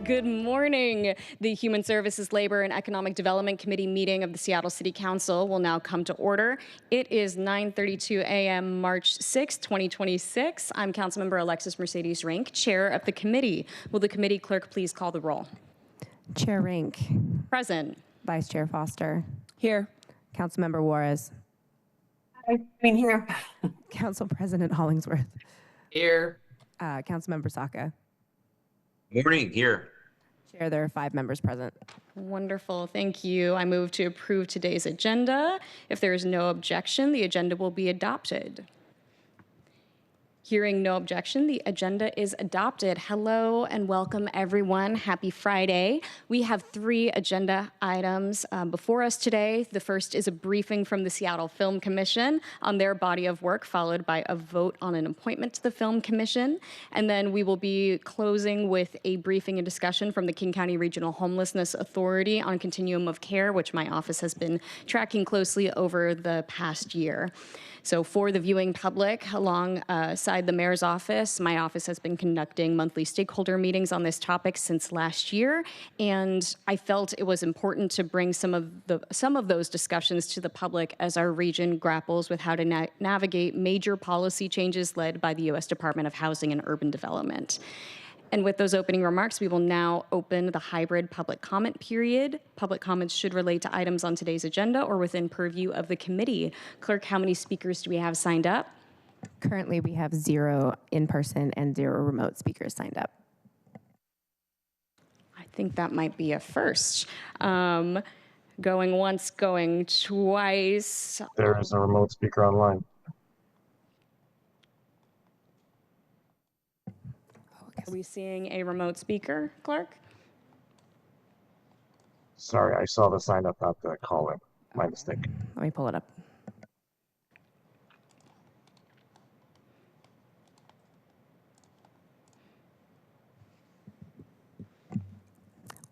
Good morning. The Human Services, Labor, and Economic Development Committee meeting of the Seattle City Council will now come to order. It is 9:32 a.m. March 6, 2026. I'm Councilmember Alexis Mercedes Rink, Chair of the committee. Will the committee clerk please call the roll? Chair Rink. Present. Vice Chair Foster. Here. Councilmember Juarez. Here. Council President Hollingsworth. Here. Councilmember Saka. Morning, here. Chair, there are 5 members present. Wonderful, thank you. I move to approve today's agenda. If there is no objection, the agenda will be adopted. Hearing no objection, the agenda is adopted. Hello and welcome, everyone. Happy Friday. We have 3 agenda items before us today. The first is a briefing from the Seattle Film Commission on their body of work, followed by a vote on an appointment to the Film Commission. And then we will be closing with a briefing and discussion from the King County Regional Homelessness Authority on Continuum of Care, which my office has been tracking closely over the past year. So for the viewing public, alongside the mayor's office, my office has been conducting monthly stakeholder meetings on this topic since last year, and I felt it was important to bring some of those discussions to the public as our region grapples with how to navigate major policy changes led by the U.S. Department of Housing and Urban Development. And with those opening remarks, we will now open the hybrid public comment period. Public comments should relate to items on today's agenda or within purview of the committee. Clerk, how many speakers do we have signed up? Currently, we have 0 in-person and 0 remote speakers signed up. I think that might be a first. Going once, going twice. There is a remote speaker online. Are we seeing a remote speaker, Clerk? Sorry, I saw the sign up, not the caller. My mistake. Let me pull it up.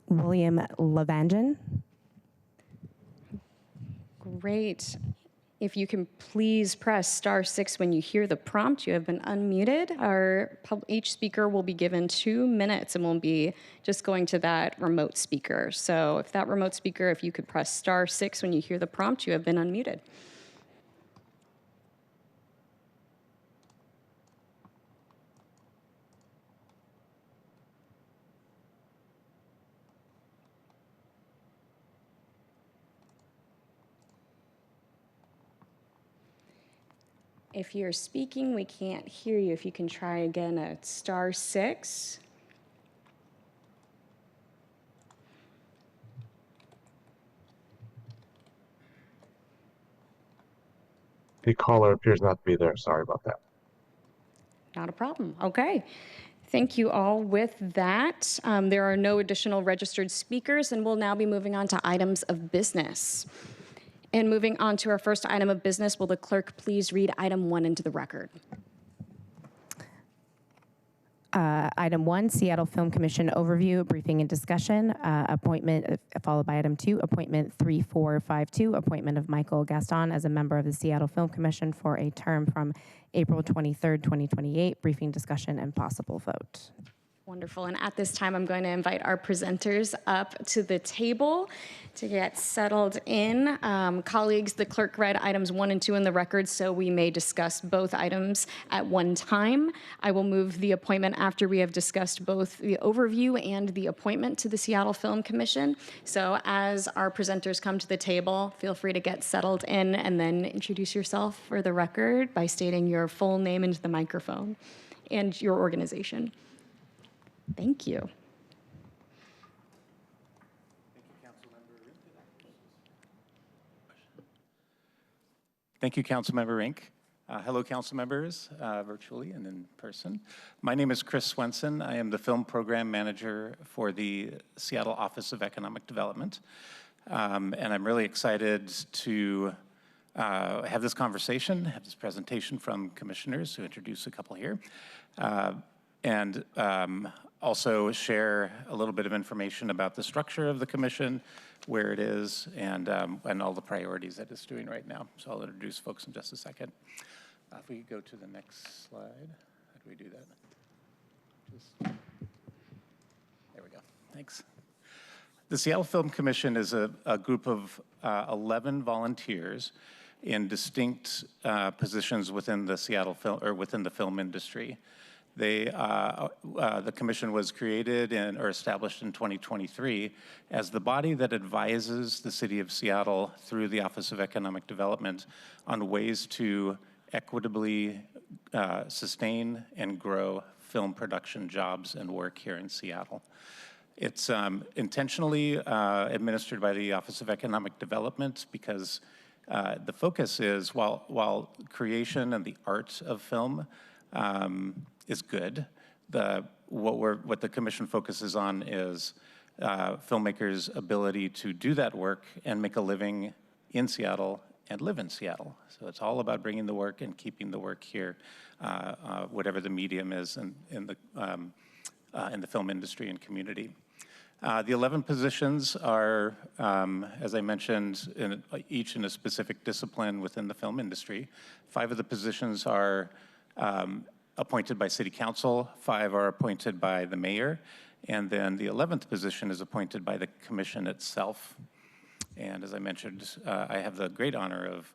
William Levangen. Great. If you can please press *6 when you hear the prompt, you have been unmuted. Each speaker will be given 2 minutes and we'll be just going to that remote speaker. So if that remote speaker, if you could press *6 when you hear the prompt, you have been unmuted. If you're speaking, we can't hear you. If you can try again at *6. The caller appears not to be there. Sorry about that. Not a problem. Okay. Thank you all. With that, there are no additional registered speakers, and we'll now be moving on to items of business. And moving on to our first item of business, will the clerk please read item 1 into the record? Item 1, Seattle Film Commission overview, briefing and discussion, appointment, followed by item 2, appointment 3452, appointment of Michael Gaston as a member of the Seattle Film Commission for a term from April 23rd, 2028, briefing, discussion, and possible vote. Wonderful. And at this time, I'm going to invite our presenters up to the table to get settled in. Colleagues, the clerk read items 1 and 2 in the record, so we may discuss both items at one time. I will move the appointment after we have discussed both the overview and the appointment to the Seattle Film Commission. So as our presenters come to the table, feel free to get settled in and then introduce yourself for the record by stating your full name into the microphone and your organization. Thank you. Thank you, Councilmember Rink. Hello, council members, virtually and in person. My name is Chris Swenson. I am the film program manager for the Seattle Office of Economic Development. And I'm really excited to have this conversation, have this presentation from commissioners, who introduce a couple here. And also share a little bit of information about the structure of the commission, where it is, and all the priorities that it's doing right now. So I'll introduce folks in just a second. If we could go to the next slide. How do we do that? There we go. Thanks. The Seattle Film Commission is a group of 11 volunteers in distinct positions within the Seattle film or within the film industry. The commission was created or established in 2023 as the body that advises the city of Seattle through the Office of Economic Development on ways to equitably sustain and grow film production jobs and work here in Seattle. It's intentionally administered by the Office of Economic Development because the focus is, while creation and the art of film is good, what the commission focuses on is filmmakers' ability to do that work and make a living in Seattle and live in Seattle. So it's all about bringing the work and keeping the work here, whatever the medium is in the film industry and community. The 11 positions are, as I mentioned, each in a specific discipline within the film industry. 5 of the positions are appointed by City Council, 5 are appointed by the mayor, and then the 11th position is appointed by the commission itself. And as I mentioned, I have the great honor of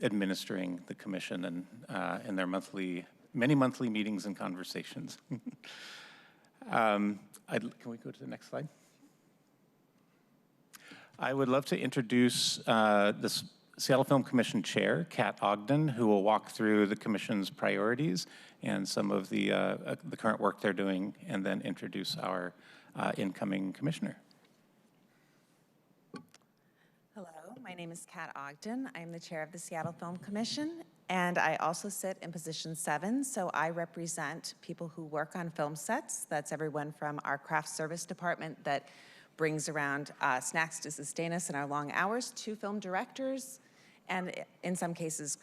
administering the commission and in their many monthly meetings and conversations. Can we go to the next slide? I would love to introduce the Seattle Film Commission Chair, Kat Ogden, who will walk through the Commission's priorities and some of the current work they're doing, and then introduce our incoming commissioner. Hello, my name is Kat Ogden. I'm the chair of the Seattle Film Commission, and I also sit in position 7, so I represent people who work on film sets. That's everyone from our craft service department that brings around snacks to sustain us in our long hours, to film directors, and in some cases,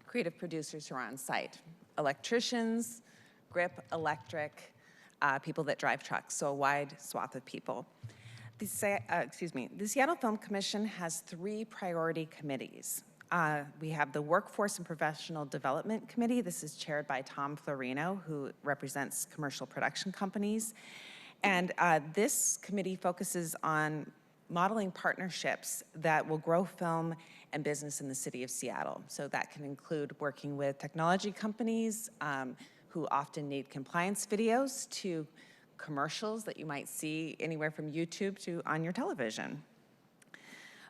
creative producers who are on site. Electricians, grip, electric, people that drive trucks, so a wide swath of people. The Seattle Film Commission has 3 priority committees. We have the Workforce and Professional Development Committee. This is chaired by Tom Florino, who represents commercial production companies. And this committee focuses on modeling partnerships that will grow film and business in the city of Seattle. So that can include working with technology companies who often need compliance videos, to commercials that you might see anywhere from YouTube to on your television.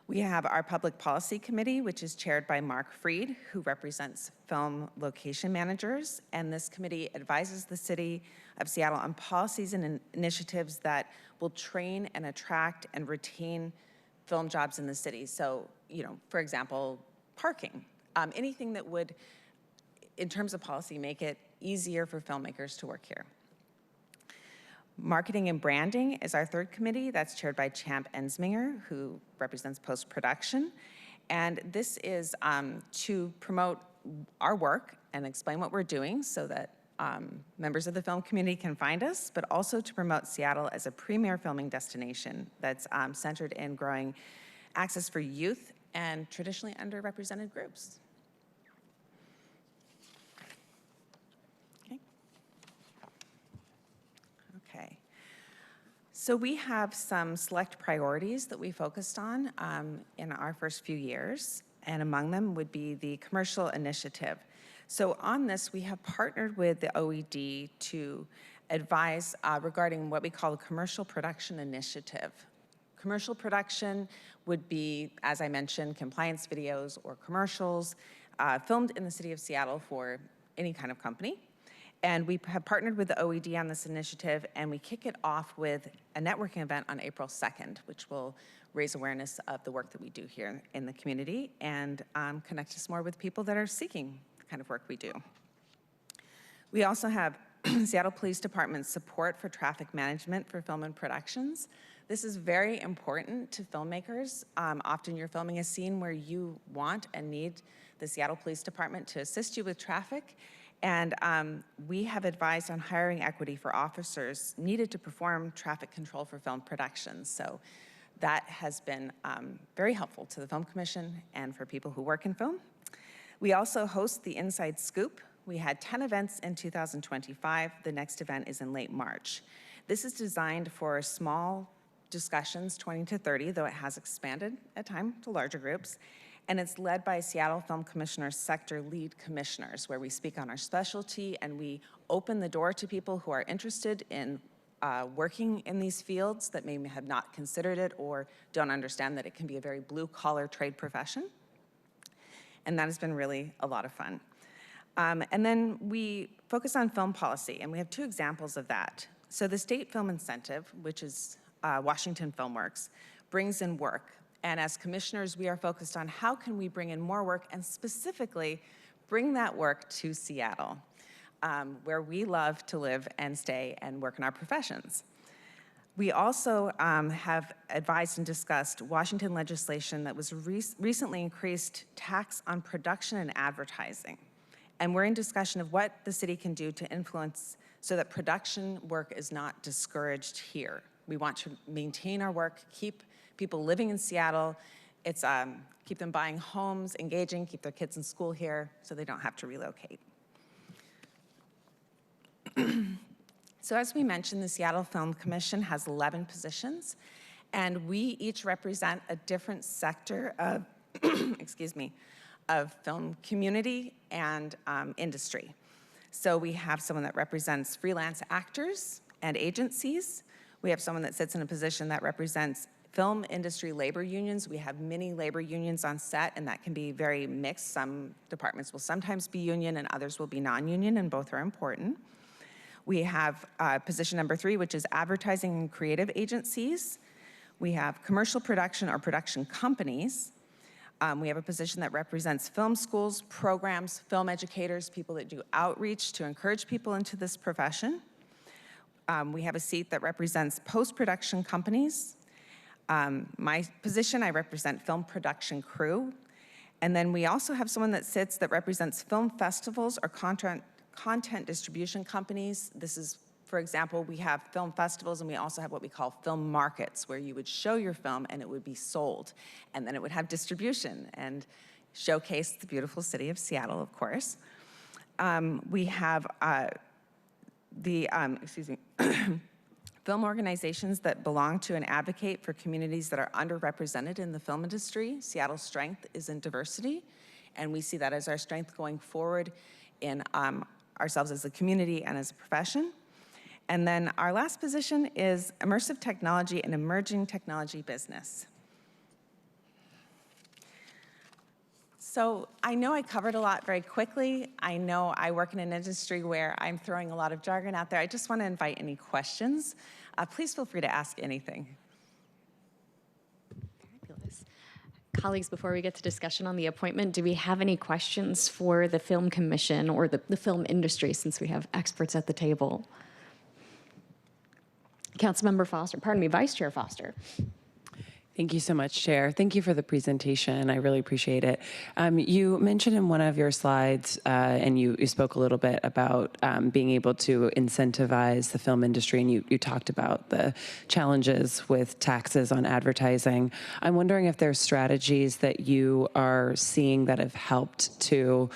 We have our Public Policy Committee, which is chaired by Mark Freed, who represents film location managers. And this committee advises the city of Seattle on policies and initiatives that will train and attract and retain film jobs in the city. So, for example, parking, anything that would, in terms of policy, make it easier for filmmakers to work here. Marketing and branding is our 3rd committee. That's chaired by Champ Ensminger, who represents post-production. And this is to promote our work and explain what we're doing so that members of the film community can find us, but also to promote Seattle as a premier filming destination that's centered in growing access for youth and traditionally underrepresented groups. Okay. So we have some select priorities that we focused on in our first few years, and among them would be the commercial initiative. So on this, we have partnered with the OED to advise regarding what we call a commercial production initiative. Commercial production would be, as I mentioned, compliance videos or commercials filmed in the city of Seattle for any kind of company. And we have partnered with the OED on this initiative, and we kick it off with a networking event on April 2nd, which will raise awareness of the work that we do here in the community and connect us more with people that are seeking the kind of work we do. We also have Seattle Police Department support for traffic management for film and productions. This is very important to filmmakers. Often you're filming a scene where you want and need the Seattle Police Department to assist you with traffic. And we have advised on hiring equity for officers needed to perform traffic control for film productions. So that has been very helpful to the Film Commission and for people who work in film. We also host the Inside Scoop. We had 10 events in 2025. The next event is in late March. This is designed for small discussions, 20 to 30, though it has expanded at times to larger groups. And it's led by Seattle Film Commissioner's sector lead commissioners, where we speak on our specialty and we open the door to people who are interested in working in these fields that maybe have not considered it or don't understand that it can be a very blue-collar trade profession. And that has been really a lot of fun. And then we focus on film policy, and we have 2 examples of that. So the state film incentive, which is Washington FilmWorks, brings in work. And as commissioners, we are focused on how can we bring in more work and specifically bring that work to Seattle, where we love to live and stay and work in our professions. We also have advised and discussed Washington legislation that was recently increased tax on production and advertising. And we're in discussion of what the city can do to influence so that production work is not discouraged here. We want to maintain our work, keep people living in Seattle. It's keep them buying homes, engaging, keep their kids in school here so they don't have to relocate. So as we mentioned, the Seattle Film Commission has 11 positions, and we each represent a different sector of, excuse me, of film community and industry. So we have someone that represents freelance actors and agencies. We have someone that sits in a position that represents film industry labor unions. We have many labor unions on set, and that can be very mixed. Some departments will sometimes be union and others will be non-union, and both are important. We have position number 3, which is advertising and creative agencies. We have commercial production or production companies. We have a position that represents film schools, programs, film educators, people that do outreach to encourage people into this profession. We have a seat that represents post-production companies. My position, I represent film production crew. And then we also have someone that sits that represents film festivals or content distribution companies. This is, for example, we have film festivals and we also have what we call film markets, where you would show your film and it would be sold. And then it would have distribution and showcase the beautiful city of Seattle, of course. We have film organizations that belong to and advocate for communities that are underrepresented in the film industry. Seattle's strength is in diversity, and we see that as our strength going forward in ourselves as a community and as a profession. And then our last position is immersive technology and emerging technology business. So I know I covered a lot very quickly. I know I work in an industry where I'm throwing a lot of jargon out there. I just want to invite any questions. Please feel free to ask anything. Fabulous. Colleagues, before we get to discussion on the appointment, do we have any questions for the Film Commission or the film industry, since we have experts at the table? Councilmember Foster, pardon me, Vice Chair Foster. Thank you so much, Chair. Thank you for the presentation. I really appreciate it. You mentioned in one of your slides, and you spoke a little bit about being able to incentivize the film industry, and you talked about the challenges with taxes on advertising. I'm wondering if there's strategies that you are seeing that have helped to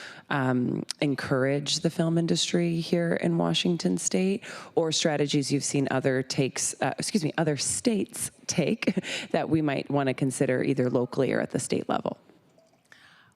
encourage the film industry here in Washington State, or strategies you've seen other states take that we might want to consider either locally or at the state level.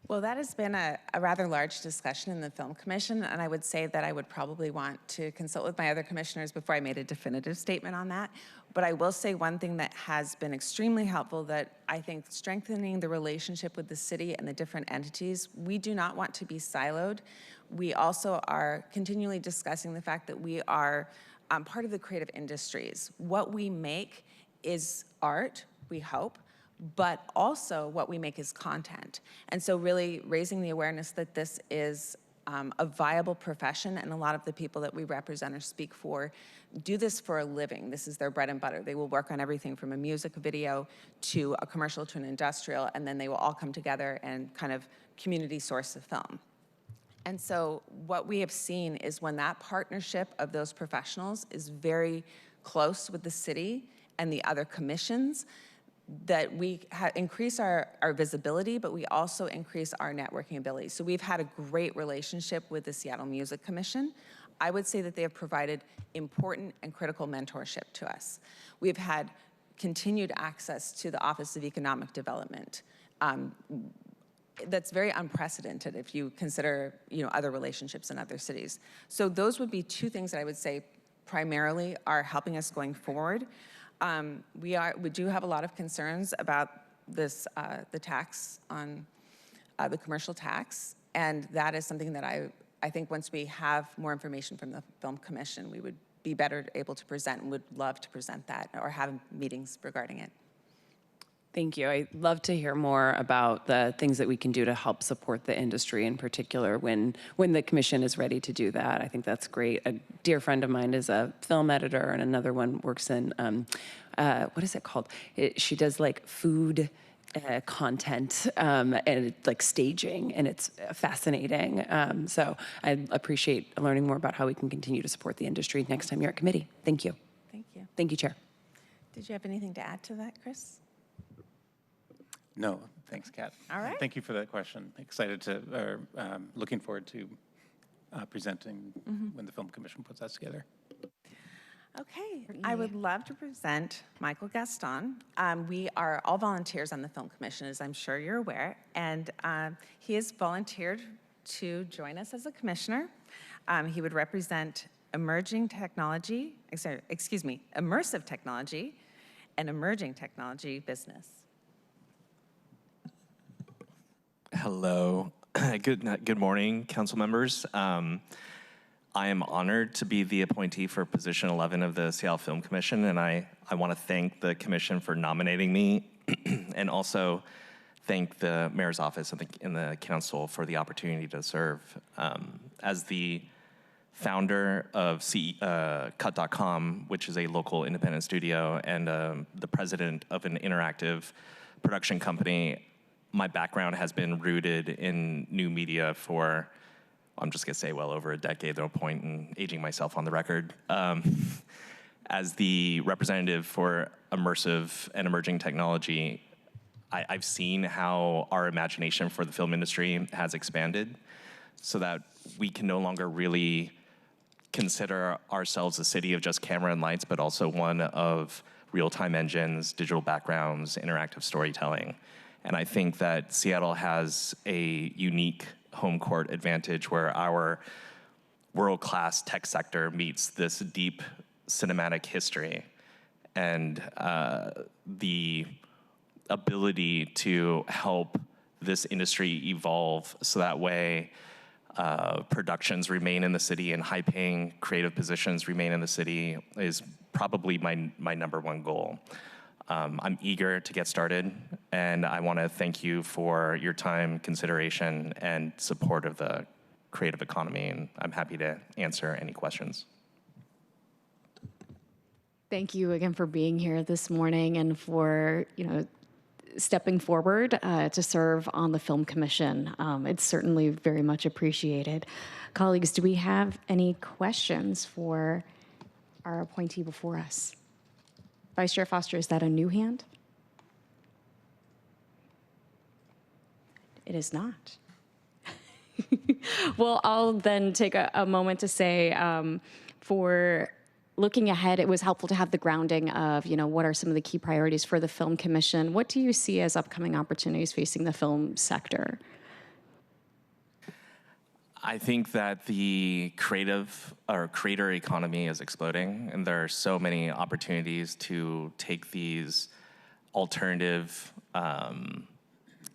Well, that has been a rather large discussion in the Film Commission, and I would say that I would probably want to consult with my other commissioners before I made a definitive statement on that. But I will say one thing that has been extremely helpful, that I think strengthening the relationship with the city and the different entities. We do not want to be siloed. We also are continually discussing the fact that we are part of the creative industries. What we make is art, we hope, but also what we make is content. And so really raising the awareness that this is a viable profession, and a lot of the people that we represent or speak for do this for a living. This is their bread and butter. They will work on everything from a music video to a commercial to an industrial, and then they will all come together and kind of community source of film. And so what we have seen is when that partnership of those professionals is very close with the city and the other commissions, that we increase our visibility, but we also increase our networking ability. So we've had a great relationship with the Seattle Music Commission. I would say that they have provided important and critical mentorship to us. We've had continued access to the Office of Economic Development. That's very unprecedented if you consider, other relationships in other cities. So those would be two things that I would say primarily are helping us going forward. We do have a lot of concerns about this, the tax on the commercial tax, and that is something that I think once we have more information from the Film Commission, we would be better able to present and would love to present that or have meetings regarding it. Thank you. I'd love to hear more about the things that we can do to help support the industry in particular when the commission is ready to do that. I think that's great. A dear friend of mine is a film editor, and another one works in, what is it called? She does like food content and like staging, and it's fascinating. So I appreciate learning more about how we can continue to support the industry next time you're at committee. Thank you. Thank you. Thank you, Chair. Did you have anything to add to that, Chris? No, thanks, Kat. All right. Thank you for that question. Excited to, looking forward to presenting when the Film Commission puts that together. Okay, I would love to present Michael Gaston. We are all volunteers on the Film Commission, as I'm sure you're aware, and he has volunteered to join us as a commissioner. He would represent immersive technology and emerging technology business. Hello. Good morning, council members. I am honored to be the appointee for position 11 of the Seattle Film Commission, and I want to thank the commission for nominating me and also thank the mayor's office and the council for the opportunity to serve. As the founder of Cut.com, which is a local independent studio, and the president of an interactive production company, my background has been rooted in new media for, I'm just gonna say, well over a decade. No point in aging myself on the record. As the representative for immersive and emerging technology, I've seen how our imagination for the film industry has expanded so that we can no longer really consider ourselves a city of just camera and lights, but also one of real-time engines, digital backgrounds, interactive storytelling. And I think that Seattle has a unique home court advantage where our world-class tech sector meets this deep cinematic history and the ability to help this industry evolve so that way productions remain in the city and high-paying creative positions remain in the city is probably my number one goal. I'm eager to get started, and I want to thank you for your time, consideration, and support of the creative economy, and I'm happy to answer any questions. Thank you again for being here this morning and for, stepping forward to serve on the Film Commission. It's certainly very much appreciated. Colleagues, do we have any questions for our appointee before us? Vice Chair Foster, is that a new hand? It is not. Well, I'll then take a moment to say for looking ahead, it was helpful to have the grounding of, what are some of the key priorities for the Film Commission? What do you see as upcoming opportunities facing the film sector? I think that the creator economy is exploding, and there are so many opportunities to take these alternative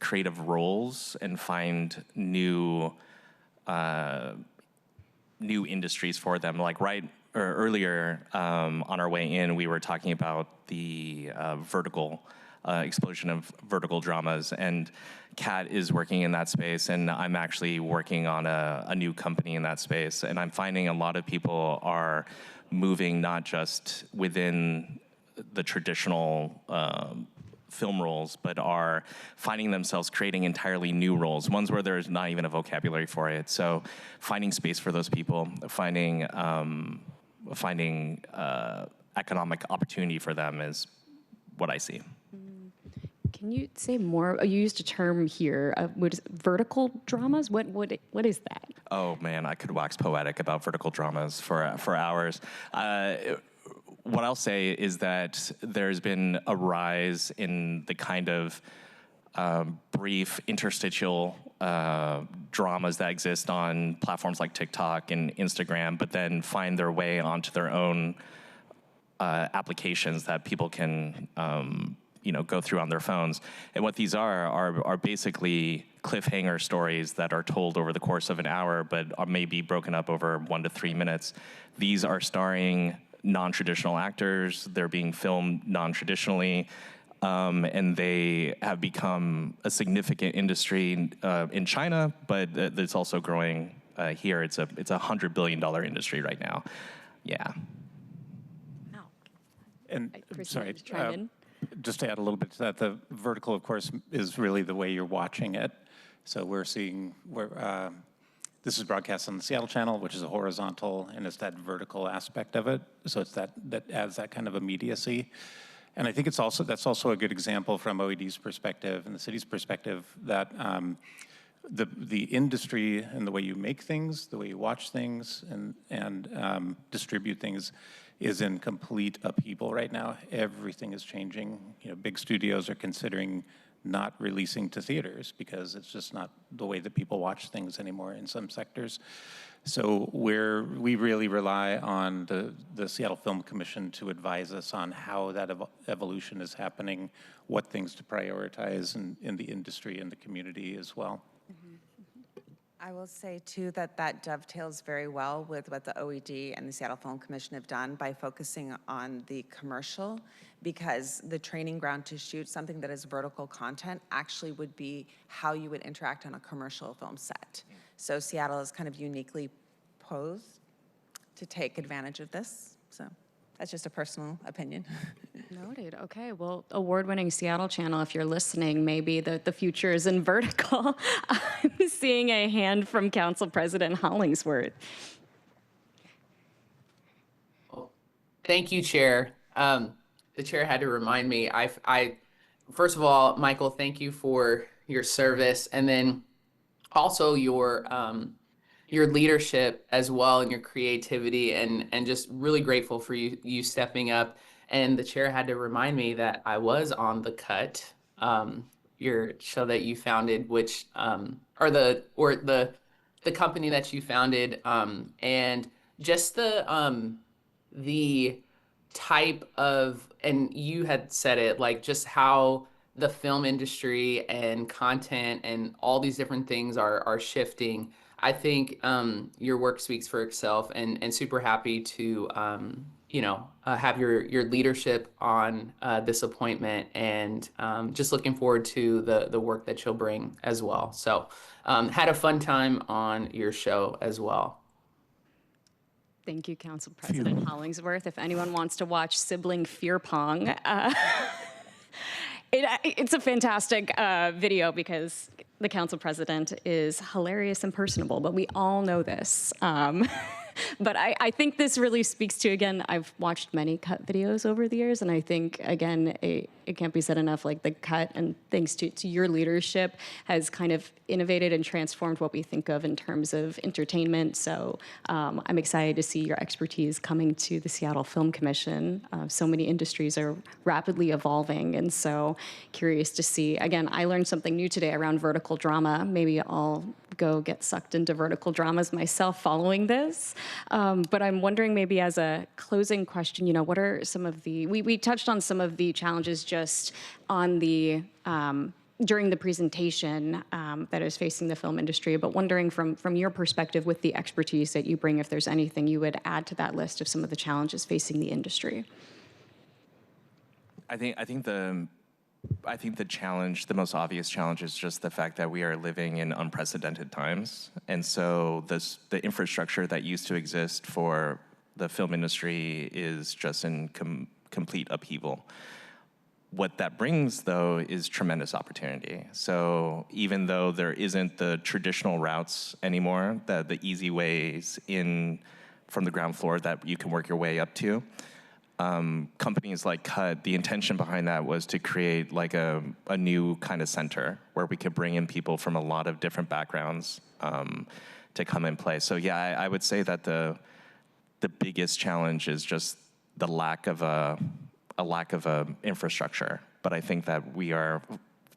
creative roles and find new industries for them. Like earlier on our way in, we were talking about the explosion of vertical dramas, and Kat is working in that space, and I'm actually working on a new company in that space, and I'm finding a lot of people are moving not just within the traditional film roles, but are finding themselves creating entirely new roles, ones where there's not even a vocabulary for it. So finding space for those people, finding economic opportunity for them is what I see. Can you say more? You used a term here. What is vertical dramas? What is that? Oh man, I could wax poetic about vertical dramas for hours. What I'll say is that there's been a rise in the kind of brief interstitial dramas that exist on platforms like TikTok and Instagram, but then find their way onto their own applications that people can go through on their phones. And what these are basically cliffhanger stories that are told over the course of an hour, but are maybe broken up over 1 to 3 minutes. These are starring non-traditional actors. They're being filmed non-traditionally. And they have become a significant industry in China, but it's also growing here. It's a $100 billion industry right now. Yeah. Wow. And Chris, sorry, just chime in. just to add a little bit to that, the vertical, of course, is really the way you're watching it. So we're seeing this is broadcast on the Seattle channel, which is a horizontal, and it's that vertical aspect of it. So it's that adds that kind of immediacy. And I think that's also a good example from OED's perspective and the city's perspective that the industry and the way you make things, the way you watch things and distribute things is in complete upheaval right now. Everything is changing. Big studios are considering not releasing to theaters because it's just not the way that people watch things anymore in some sectors. So we really rely on the Seattle Film Commission to advise us on how that evolution is happening, what things to prioritize in the industry and the community as well. I will say, too, that dovetails very well with what the OED and the Seattle Film Commission have done by focusing on the commercial, because the training ground to shoot something that is vertical content actually would be how you would interact on a commercial film set. So Seattle is kind of uniquely posed to take advantage of this. So that's just a personal opinion. Noted. Okay. Well, award-winning Seattle channel, if you're listening, maybe the future is in vertical. I'm seeing a hand from Council President Hollingsworth. Well, thank you, Chair. The Chair had to remind me. First of all, Michael, thank you for your service, and then also your leadership as well and your creativity, and just really grateful for you stepping up. And the Chair had to remind me that I was on The Cut, your show that you founded, which or the company that you founded, and just the type of, and you had said it, like just how the film industry and content and all these different things are shifting. I think your work speaks for itself, and super happy to have your leadership on this appointment, and just looking forward to the work that you'll bring as well. So had a fun time on your show as well. Thank you, Council President Hollingsworth. If anyone wants to watch Sibling Fear Pong, it's a fantastic video because the Council President is hilarious and personable, but we all know this. But I think this really speaks to, again, I've watched many Cut videos over the years, and I think, again, it can't be said enough, like the Cut, and thanks to your leadership, has kind of innovated and transformed what we think of in terms of entertainment. So I'm excited to see your expertise coming to the Seattle Film Commission. So many industries are rapidly evolving, and so curious to see. Again, I learned something new today around vertical drama. Maybe I'll go get sucked into vertical dramas myself following this. But I'm wondering, maybe as a closing question, what are some of the, we touched on some of the challenges just on the, during the presentation that is facing the film industry, but wondering from your perspective with the expertise that you bring, if there's anything you would add to that list of some of the challenges facing the industry. I think the challenge, the most obvious challenge, is just the fact that we are living in unprecedented times. And so the infrastructure that used to exist for the film industry is just in complete upheaval. What that brings, though, is tremendous opportunity. So even though there isn't the traditional routes anymore, the easy ways in from the ground floor that you can work your way up to, companies like Cut, the intention behind that was to create like a new kind of center where we could bring in people from a lot of different backgrounds come in play. So yeah, I would say that the biggest challenge is just the lack of a infrastructure. But I think that we are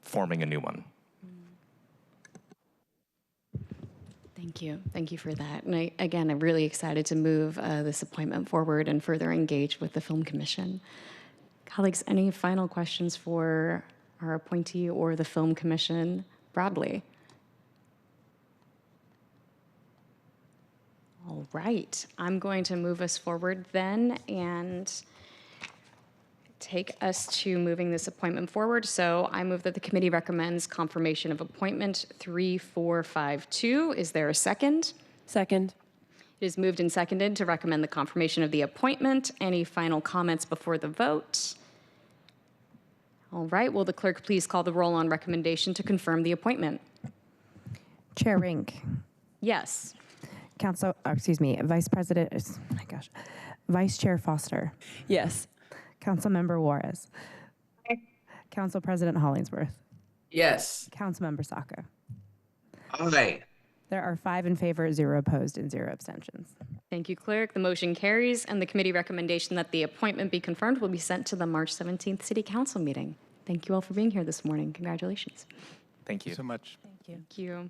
forming a new one. Thank you. Thank you for that. And I'm really excited to move this appointment forward and further engage with the Film Commission. Colleagues, any final questions for our appointee or the Film Commission broadly? All right. I'm going to move us forward then and take us to moving this appointment forward. So I move that the committee recommends confirmation of appointment 3452. Is there a second? Second. It is moved and seconded to recommend the confirmation of the appointment. Any final comments before the vote? All right. Will the clerk please call the roll on recommendation to confirm the appointment? Chair Rink. Yes. Vice President, oh my gosh, Vice Chair Foster. Yes. Councilmember Juarez. Council President Hollingsworth. Yes. Councilmember Saka. Aye. There are 5 in favor, 0 opposed, and 0 abstentions. Thank you, Clerk. The motion carries, and the committee recommendation that the appointment be confirmed will be sent to the March 17th City Council meeting. Thank you all for being here this morning. Congratulations. Thank you so much. Thank you.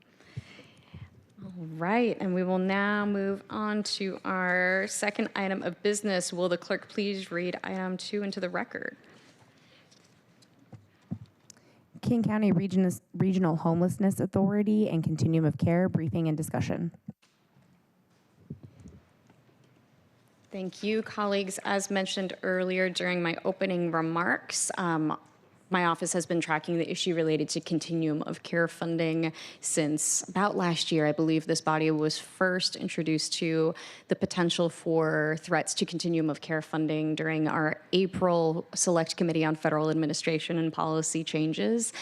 All right, and we will now move on to our second item of business. Will the clerk please read item 2 into the record? King County Regional Homelessness Authority and Continuum of Care briefing and discussion. Thank you, colleagues. As mentioned earlier during my opening remarks, my office has been tracking the issue related to Continuum of Care funding since about last year. I believe this body was first introduced to the potential for threats to Continuum of Care funding during our April Select Committee on Federal Administration and Policy Changes.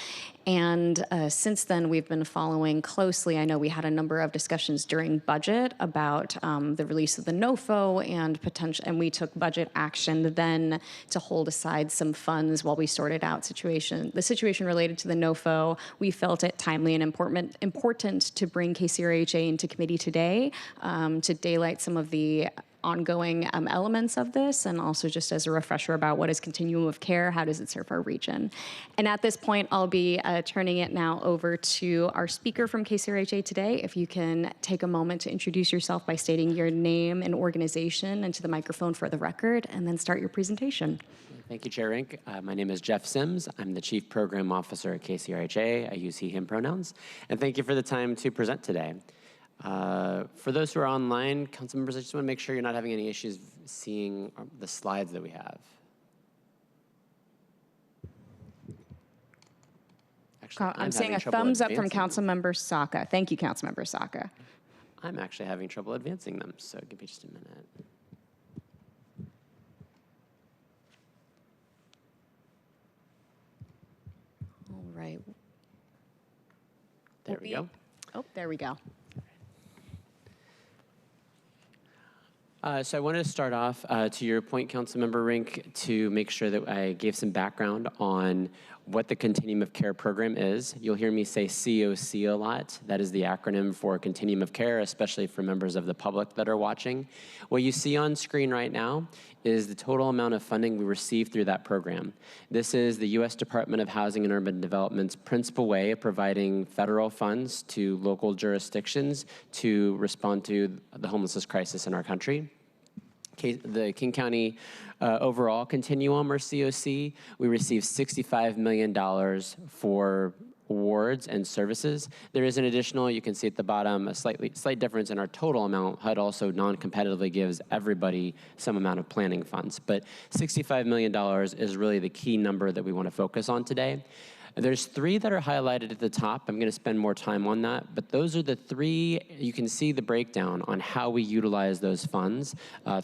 And since then, we've been following closely. I know we had a number of discussions during budget about the release of the NOFO and we took budget action then to hold aside some funds while we sorted out the situation related to the NOFO. We felt it timely and important to bring KCRHA into committee today to daylight some of the ongoing elements of this, and also just as a refresher about what is Continuum of Care, how does it serve our region. And at this point, I'll be turning it now over to our speaker from KCRHA today. If you can take a moment to introduce yourself by stating your name and organization into the microphone for the record, and then start your presentation. Thank you, Chair Rink. My name is Jeff Sims. I'm the Chief Program Officer at KCRHA. I use he, him pronouns. And thank you for the time to present today. For those who are online, council members, I just want to make sure you're not having any issues seeing the slides that we have. Actually, I'm seeing a thumbs up from Councilmember Saka. Thank you, Councilmember Saka. I'm actually having trouble advancing them, so give me just a minute. All right. There we go. Oh, there we go. So I wanted to start off, to your point, Councilmember Rink, to make sure that I gave some background on what the Continuum of Care program is. You'll hear me say COC a lot. That is the acronym for Continuum of Care, especially for members of the public that are watching. What you see on screen right now is the total amount of funding we receive through that program. This is the U.S. Department of Housing and Urban Development's principal way of providing federal funds to local jurisdictions to respond to the homelessness crisis in our country. The King County overall Continuum, or COC, we receive $65 million for awards and services. There is an additional, you can see at the bottom, a slight difference in our total amount. HUD also non-competitively gives everybody some amount of planning funds. But $65 million is really the key number that we want to focus on today. There's 3 that are highlighted at the top. I'm going to spend more time on that, but those are the 3. You can see the breakdown on how we utilize those funds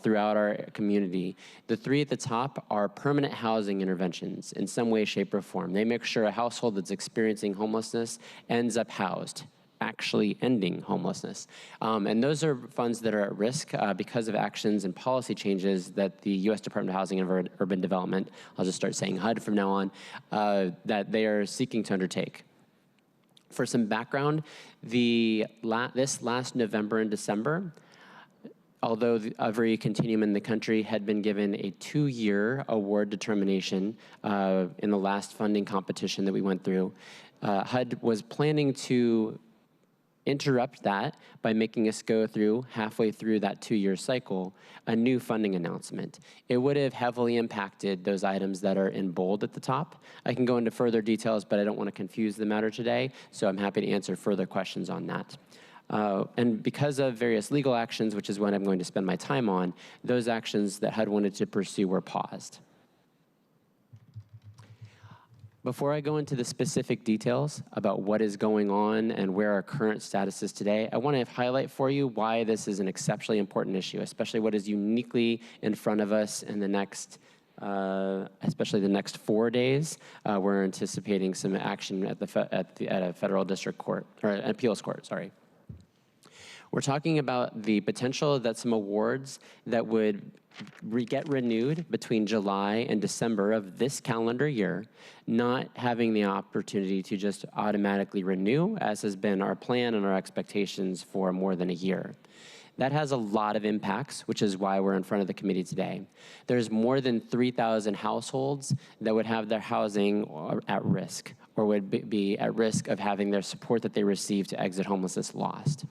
throughout our community. The 3 at the top are permanent housing interventions in some way, shape, or form. They make sure a household that's experiencing homelessness ends up housed, actually ending homelessness. And those are funds that are at risk because of actions and policy changes that the U.S. Department of Housing and Urban Development, I'll just start saying HUD from now on, that they are seeking to undertake. For some background, this last November and December, although every continuum in the country had been given a 2-year award determination in the last funding competition that we went through, HUD was planning to interrupt that by making us go through, halfway through that 2-year cycle, a new funding announcement. It would have heavily impacted those items that are in bold at the top. I can go into further details, but I don't want to confuse the matter today, so I'm happy to answer further questions on that. And because of various legal actions, which is what I'm going to spend my time on, those actions that HUD wanted to pursue were paused. Before I go into the specific details about what is going on and where our current status is today, I want to highlight for you why this is an exceptionally important issue, especially what is uniquely in front of us in the next, especially the next 4 days. We're anticipating some action at a federal district court, or an appeals court, sorry. We're talking about the potential that some awards that would get renewed between July and December of this calendar year, not having the opportunity to just automatically renew, as has been our plan and our expectations for more than a year. That has a lot of impacts, which is why we're in front of the committee today. There's more than 3,000 households that would have their housing at risk, or would be at risk of having their support that they receive to exit homelessness lost.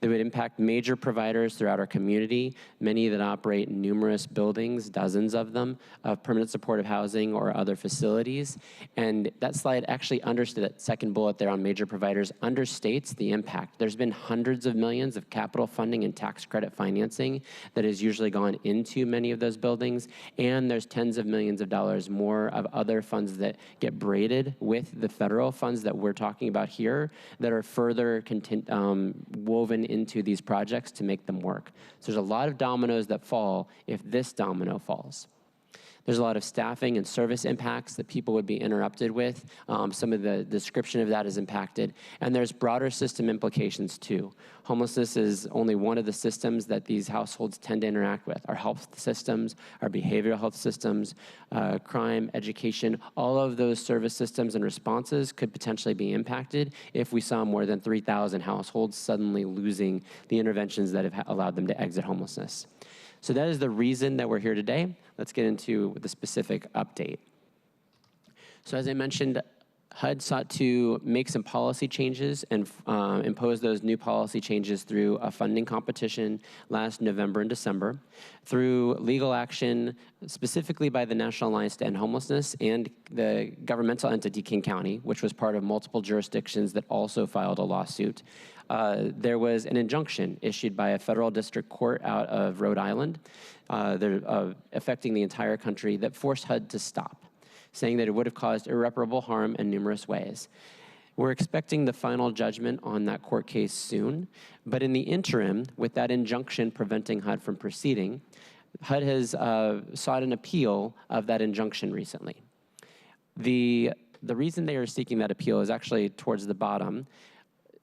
They would impact major providers throughout our community, many that operate numerous buildings, dozens of them, of permanent supportive housing or other facilities. And that slide actually that second bullet there on major providers understates the impact. There's been hundreds of millions of capital funding and tax credit financing that has usually gone into many of those buildings, and there's tens of millions of dollars more of other funds that get braided with the federal funds that we're talking about here that are further woven into these projects to make them work. So there's a lot of dominoes that fall if this domino falls. There's a lot of staffing and service impacts that people would be interrupted with. Some of the description of that is impacted. And there's broader system implications too. Homelessness is only one of the systems that these households tend to interact with. Our health systems, our behavioral health systems, crime, education, all of those service systems and responses could potentially be impacted if we saw more than 3,000 households suddenly losing the interventions that have allowed them to exit homelessness. So that is the reason that we're here today. Let's get into the specific update. So as I mentioned, HUD sought to make some policy changes and impose those new policy changes through a funding competition last November and December, through legal action specifically by the National Alliance to End Homelessness and the governmental entity King County, which was part of multiple jurisdictions that also filed a lawsuit. There was an injunction issued by a federal district court out of Rhode Island, affecting the entire country, that forced HUD to stop, saying that it would have caused irreparable harm in numerous ways. We're expecting the final judgment on that court case soon, but in the interim, with that injunction preventing HUD from proceeding, HUD has sought an appeal of that injunction recently. The reason they are seeking that appeal is actually towards the bottom.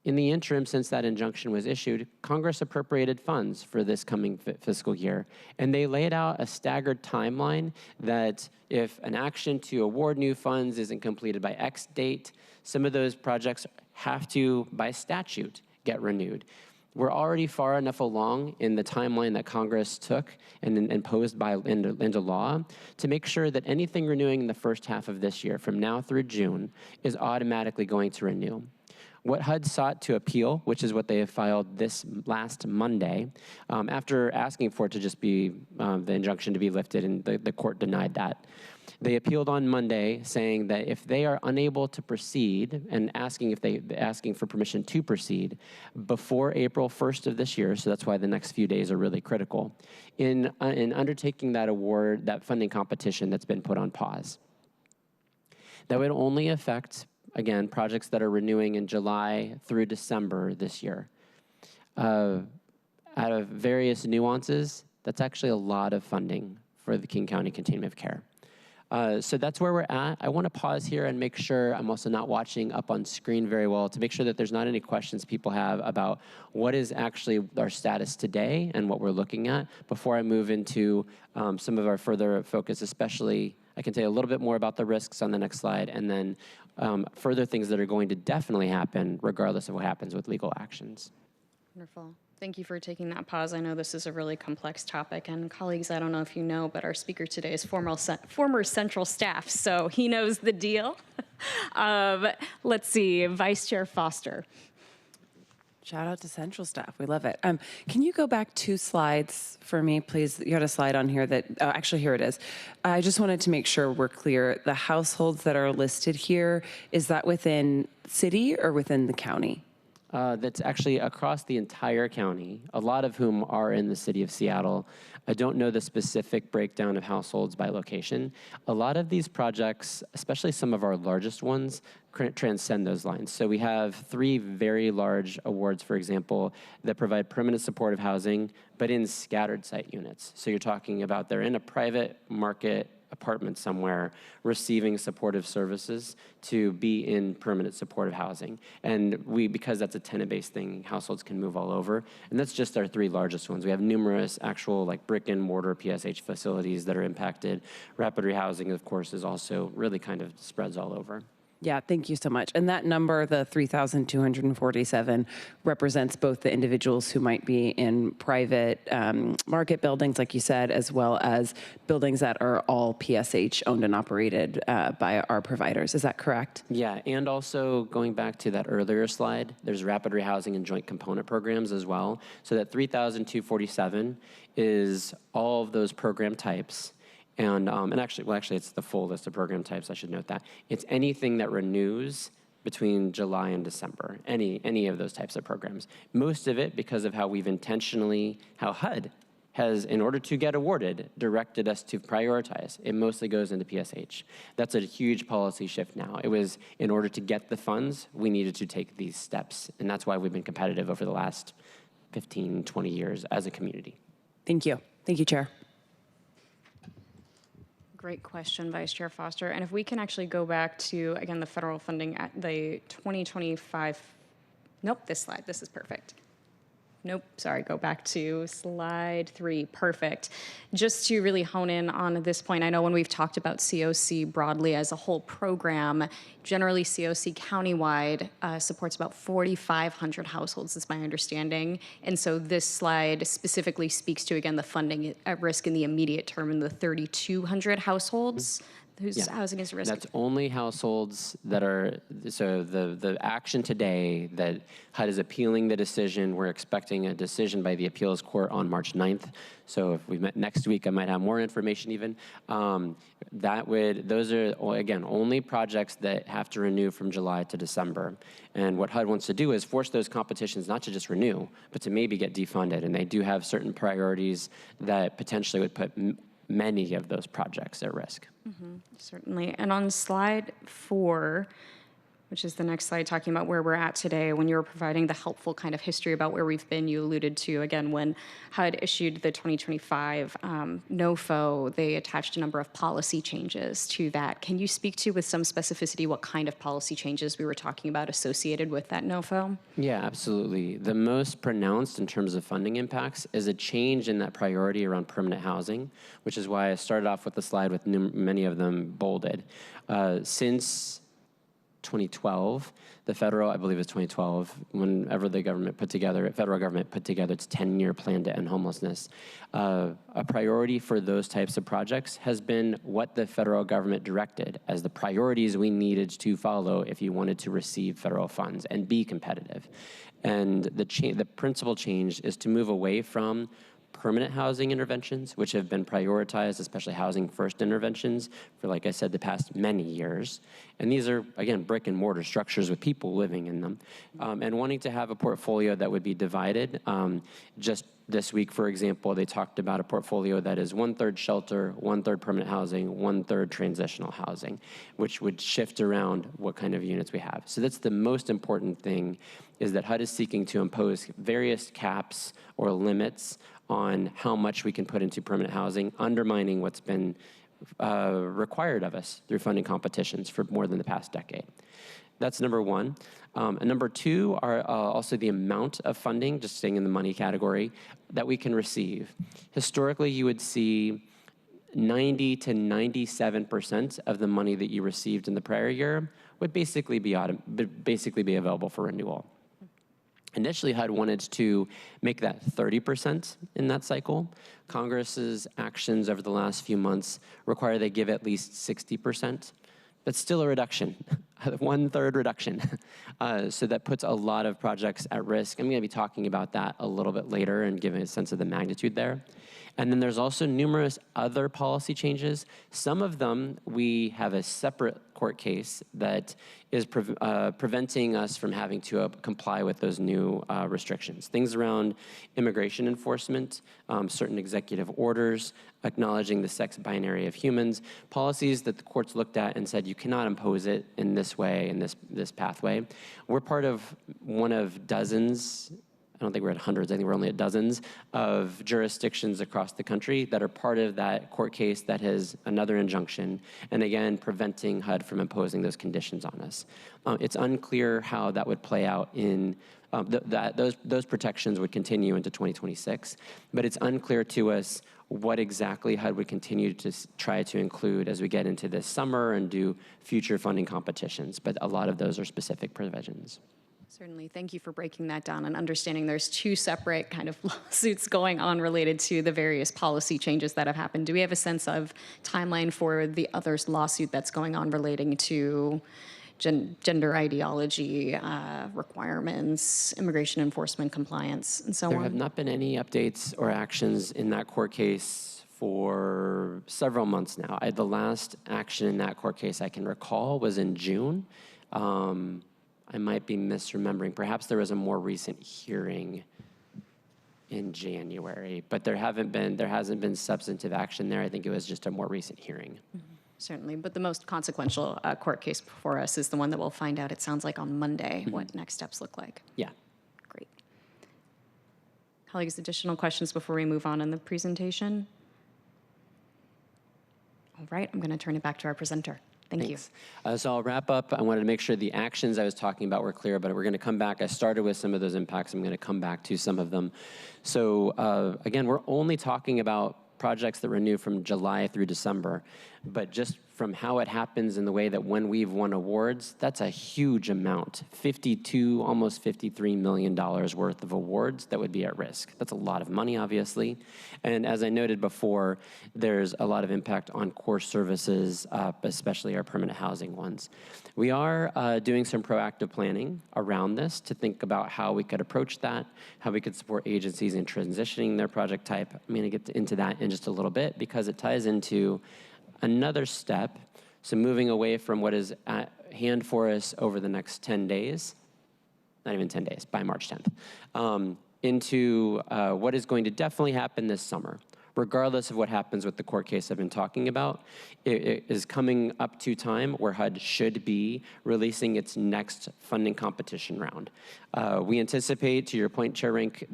In the interim, since that injunction was issued, Congress appropriated funds for this coming fiscal year, and they laid out a staggered timeline that if an action to award new funds isn't completed by X date, some of those projects have to, by statute, get renewed. We're already far enough along in the timeline that Congress took and imposed into law to make sure that anything renewing in the first half of this year, from now through June, is automatically going to renew. What HUD sought to appeal, which is what they have filed this last Monday, after asking for it to just be the injunction to be lifted, and the court denied that. They appealed on Monday, saying that if they are unable to proceed and asking for permission to proceed before April 1st of this year, so that's why the next few days are really critical, in undertaking that award, that funding competition that's been put on pause. That would only affect, again, projects that are renewing in July through December this year. Out of various nuances, that's actually a lot of funding for the King County Continuum of Care. So that's where we're at. I want to pause here and make sure I'm also not watching up on screen very well to make sure that there's not any questions people have about what is actually our status today and what we're looking at before I move into some of our further focus, especially I can tell you a little bit more about the risks on the next slide, and then further things that are going to definitely happen regardless of what happens with legal actions. Wonderful. Thank you for taking that pause. I know this is a really complex topic, and colleagues, I don't know if you know, but our speaker today is former central staff, so he knows the deal. Let's see, Vice Chair Foster. Shout out to Central staff. We love it. Can you go back 2 slides for me, please? You had a slide on here that, actually, here it is. I just wanted to make sure we're clear. The households that are listed here, is that within city or within the county? That's actually across the entire county, a lot of whom are in the city of Seattle. I don't know the specific breakdown of households by location. A lot of these projects, especially some of our largest ones, transcend those lines. So we have 3 very large awards, for example, that provide permanent supportive housing, but in scattered site units. So you're talking about they're in a private market apartment somewhere receiving supportive services to be in permanent supportive housing. And because that's a tenant-based thing, households can move all over. And that's just our 3 largest ones. We have numerous actual like brick and mortar PSH facilities that are impacted. Rapid rehousing, of course, is also really kind of spreads all over. Yeah, thank you so much. And that number, the 3,247, represents both the individuals who might be in private market buildings, like you said, as well as buildings that are all PSH owned and operated by our providers. Is that correct? Yeah, and also going back to that earlier slide, there's rapid rehousing and joint component programs as well. So that 3,247 is all of those program types. And actually, it's the full list of program types, I should note that. It's anything that renews between July and December, any of those types of programs. Most of it, because of how we've how HUD has, in order to get awarded, directed us to prioritize. It mostly goes into PSH. That's a huge policy shift now. It was, in order to get the funds, we needed to take these steps. And that's why we've been competitive over the last 15, 20 years as a community. Thank you. Thank you, Chair. Great question, Vice Chair Foster. And if we can actually go back to, again, the federal funding at the 2025, nope, this slide, this is perfect. Nope, sorry, go back to slide 3, perfect. Just to really hone in on this point, I know when we've talked about COC broadly as a whole program, generally COC countywide supports about 4,500 households, is my understanding. And so this slide specifically speaks to, again, the funding at risk in the immediate term in the 3,200 households. Whose housing is at risk? That's only households that are, so the action today that HUD is appealing the decision, we're expecting a decision by the appeals court on March 9th. So if we met next week, I might have more information even. Those are, again, only projects that have to renew from July to December. And what HUD wants to do is force those competitions not to just renew, but to maybe get defunded. And they do have certain priorities that potentially would put many of those projects at risk. Mm-hmm, certainly. And on slide 4, which is the next slide talking about where we're at today, when you were providing the helpful kind of history about where we've been, you alluded to, again, when HUD issued the 2025 NOFO, they attached a number of policy changes to that. Can you speak to, with some specificity, what kind of policy changes we were talking about associated with that NOFO? Yeah, absolutely. The most pronounced in terms of funding impacts is a change in that priority around permanent housing, which is why I started off with the slide with many of them bolded. Since 2012, the federal, I believe it's 2012, whenever the federal government put together its 10-year plan to end homelessness, a priority for those types of projects has been what the federal government directed as the priorities we needed to follow if you wanted to receive federal funds and be competitive. And the principal change is to move away from permanent housing interventions, which have been prioritized, especially housing first interventions, for, like I said, the past many years. And these are, again, brick and mortar structures with people living in them. And wanting to have a portfolio that would be divided. Just this week, for example, they talked about a portfolio that is 1/3 shelter, 1/3 permanent housing, 1/3 transitional housing, which would shift around what kind of units we have. So that's the most important thing, is that HUD is seeking to impose various caps or limits on how much we can put into permanent housing, undermining what's been required of us through funding competitions for more than the past decade. That's number 1. And number 2 are also the amount of funding, just staying in the money category, that we can receive. Historically, you would see 90 to 97% of the money that you received in the prior year would basically be available for renewal. Initially, HUD wanted to make that 30% in that cycle. Congress's actions over the last few months require they give at least 60%. That's still a reduction, a 1/3 reduction. So that puts a lot of projects at risk. I'm going to be talking about that a little bit later and giving a sense of the magnitude there. And then there's also numerous other policy changes. Some of them, we have a separate court case that is preventing us from having to comply with those new restrictions. Things around immigration enforcement, certain executive orders, acknowledging the sex binary of humans, policies that the courts looked at and said you cannot impose it in this way, in this pathway. We're part of one of dozens, I don't think we're at hundreds, I think we're only at dozens of jurisdictions across the country that are part of that court case that has another injunction, and again, preventing HUD from imposing those conditions on us. It's unclear how that would play out in, those protections would continue into 2026, but it's unclear to us what exactly HUD would continue to try to include as we get into this summer and do future funding competitions, but a lot of those are specific provisions. Certainly. Thank you for breaking that down and understanding there's two separate kind of lawsuits going on related to the various policy changes that have happened. Do we have a sense of timeline for the other lawsuit that's going on relating to gender ideology requirements, immigration enforcement compliance, and so on? There have not been any updates or actions in that court case for several months now. The last action in that court case I can recall was in June. I might be misremembering. Perhaps there was a more recent hearing in January, but there hasn't been substantive action there. I think it was just a more recent hearing. Mm-hmm. Certainly, but the most consequential court case before us is the one that we'll find out, it sounds like, on Monday, what next steps look like. Yeah. Great. Colleagues, additional questions before we move on in the presentation? All right, I'm going to turn it back to our presenter. Thank you. So I'll wrap up. I wanted to make sure the actions I was talking about were clear, but we're going to come back. I started with some of those impacts. I'm going to come back to some of them. So again, we're only talking about projects that renew from July through December, but just from how it happens in the way that when we've won awards, that's a huge amount, almost $53 million worth of awards that would be at risk. That's a lot of money, obviously. And as I noted before, there's a lot of impact on core services, especially our permanent housing ones. We are doing some proactive planning around this to think about how we could approach that, how we could support agencies in transitioning their project type. I'm going to get into that in just a little bit because it ties into another step, so moving away from what is at hand for us over the next 10 days, not even 10 days, by March 10th, into what is going to definitely happen this summer. Regardless of what happens with the court case I've been talking about, it is coming up to time where HUD should be releasing its next funding competition round. We anticipate, to your point, Chair Rink,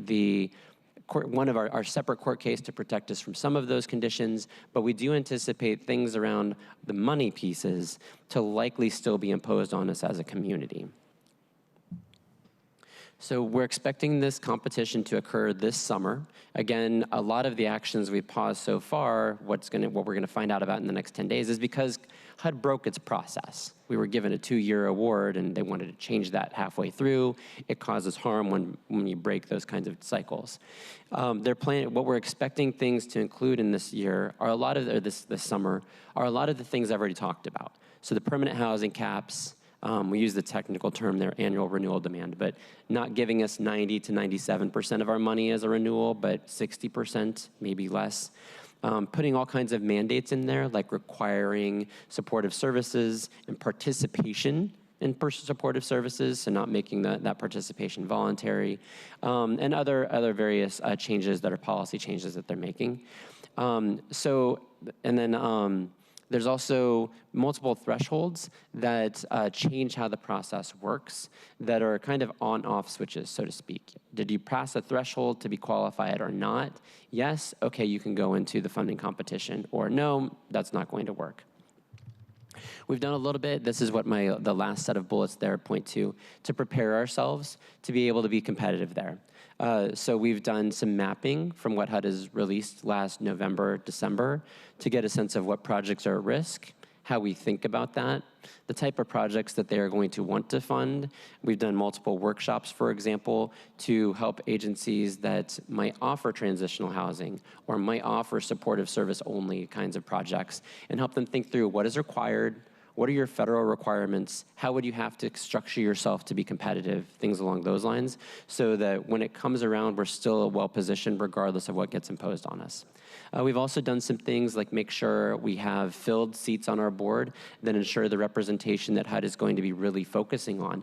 one of our separate court case to protect us from some of those conditions, but we do anticipate things around the money pieces to likely still be imposed on us as a community. So we're expecting this competition to occur this summer. Again, a lot of the actions we've paused so far, what we're gonna find out about in the next 10 days is because HUD broke its process. We were given a 2-year award and they wanted to change that halfway through. It causes harm when you break those kinds of cycles. What we're expecting things to include in this year are this summer, are a lot of the things I've already talked about. So the permanent housing caps, we use the technical term there, annual renewal demand, but not giving us 90 to 97% of our money as a renewal, but 60%, maybe less. Putting all kinds of mandates in there, like requiring supportive services and participation in supportive services, so not making that participation voluntary, and other various changes that are policy changes that they're making. There's also multiple thresholds that change how the process works that are kind of on-off switches, so to speak. Did you pass a threshold to be qualified or not? Yes, okay, you can go into the funding competition, or no, that's not going to work. We've done a little bit. This is what the last set of bullets there point to prepare ourselves to be able to be competitive there. So we've done some mapping from what HUD has released last November, December, to get a sense of what projects are at risk, how we think about that, the type of projects that they are going to want to fund. We've done multiple workshops, for example, to help agencies that might offer transitional housing or might offer supportive service only kinds of projects, and help them think through what is required, what are your federal requirements, how would you have to structure yourself to be competitive, things along those lines, so that when it comes around, we're still well positioned regardless of what gets imposed on us. We've also done some things like make sure we have filled seats on our board that ensure the representation that HUD is going to be really focusing on.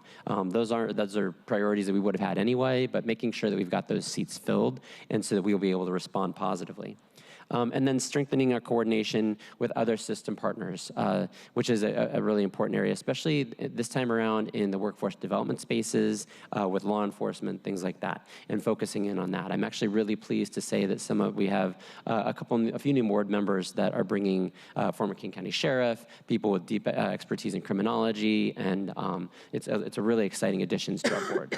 Those are priorities that we would have had anyway, but making sure that we've got those seats filled and so that we'll be able to respond positively. And then strengthening our coordination with other system partners, which is a really important area, especially this time around in the workforce development spaces, with law enforcement, things like that, and focusing in on that. I'm actually really pleased to say that we have a few new board members that are bringing former King County Sheriff, people with deep expertise in criminology, and it's a really exciting addition to our board.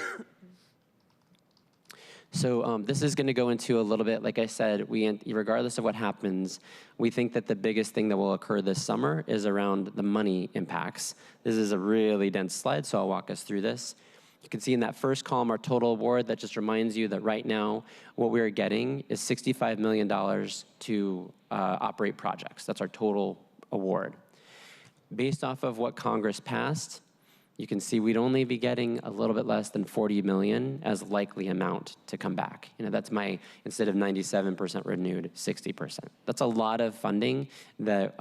So this is going to go into a little bit, like I said, regardless of what happens, we think that the biggest thing that will occur this summer is around the money impacts. This is a really dense slide, so I'll walk us through this. You can see in that first column our total award. That just reminds you that right now what we are getting is $65 million to operate projects. That's our total award. Based off of what Congress passed, you can see we'd only be getting a little bit less than 40 million as likely amount to come back. That's instead of 97% renewed, 60%. That's a lot of funding that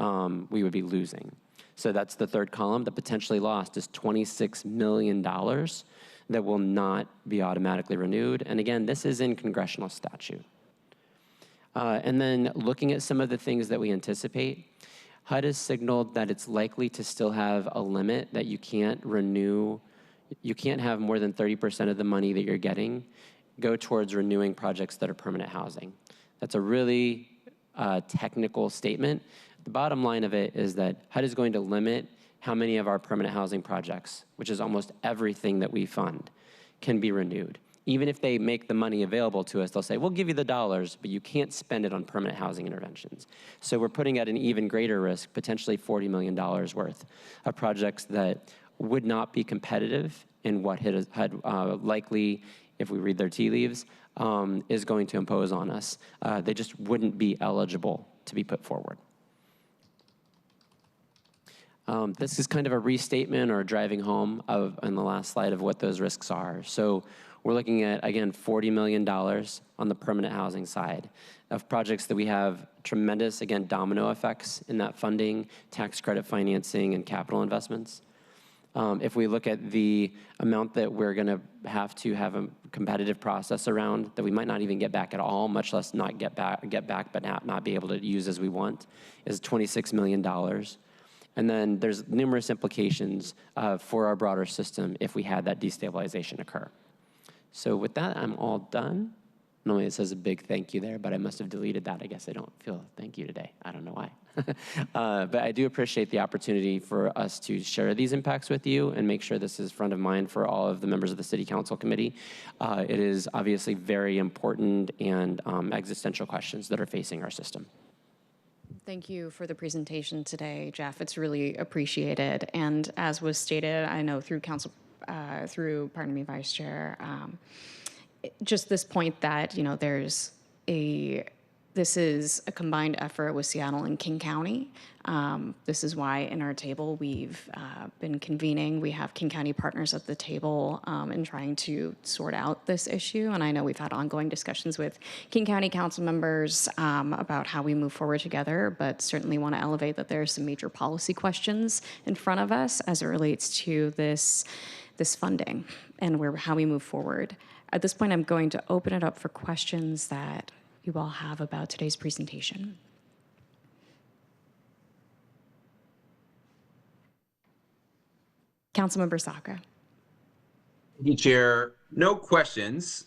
we would be losing. So that's the third column. The potentially lost is $26 million that will not be automatically renewed. And again, this is in congressional statute. And then looking at some of the things that we anticipate, HUD has signaled that it's likely to still have a limit that you can't renew. You can't have more than 30% of the money that you're getting go towards renewing projects that are permanent housing. That's a really technical statement. The bottom line of it is that HUD is going to limit how many of our permanent housing projects, which is almost everything that we fund, can be renewed. Even if they make the money available to us, they'll say, we'll give you the dollars, but you can't spend it on permanent housing interventions. So we're putting at an even greater risk, potentially $40 million worth of projects that would not be competitive in what HUD likely, if we read their tea leaves, is going to impose on us. They just wouldn't be eligible to be put forward. This is kind of a restatement or a driving home on the last slide of what those risks are. So we're looking at, again, $40 million on the permanent housing side of projects that we have tremendous, again, domino effects in that funding, tax credit financing, and capital investments. If we look at the amount that we're going to have a competitive process around that we might not even get back at all, much less not get back, but not be able to use as we want, is $26 million. And then there's numerous implications for our broader system if we had that destabilization occur. So with that, I'm all done. Normally it says a big thank you there, but I must have deleted that. I guess I don't feel thank you today. I don't know why. But I do appreciate the opportunity for us to share these impacts with you and make sure this is front of mind for all of the members of the City Council Committee. It is obviously very important and existential questions that are facing our system. Thank you for the presentation today, Jeff. It's really appreciated. And as was stated, I know through Vice Chair, just this point that, this is a combined effort with Seattle and King County. This is why in our table we've been convening. We have King County partners at the table in trying to sort out this issue. And I know we've had ongoing discussions with King County council members about how we move forward together, but certainly want to elevate that there are some major policy questions in front of us as it relates to this funding and how we move forward. At this point, I'm going to open it up for questions that you all have about today's presentation. Councilmember Saka. Thank you, Chair. No questions.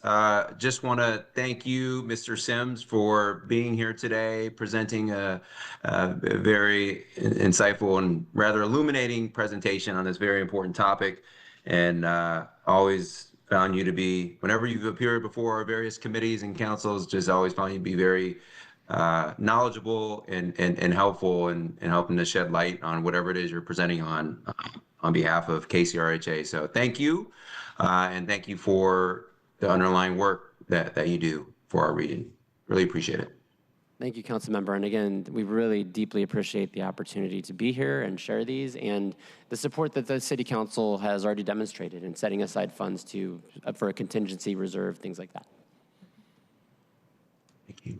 Just want to thank you, Mr. Sims, for being here today, presenting a very insightful and rather illuminating presentation on this very important topic. And always found you to be, whenever you've appeared before various committees and councils, just always found you to be very knowledgeable and helpful in helping to shed light on whatever it is you're presenting on behalf of KCRHA. So thank you. And thank you for the underlying work that you do for our region. Really appreciate it. Thank you, Councilmember. And again, we really deeply appreciate the opportunity to be here and share these and the support that the City Council has already demonstrated in setting aside funds for a contingency reserve, things like that. Thank you.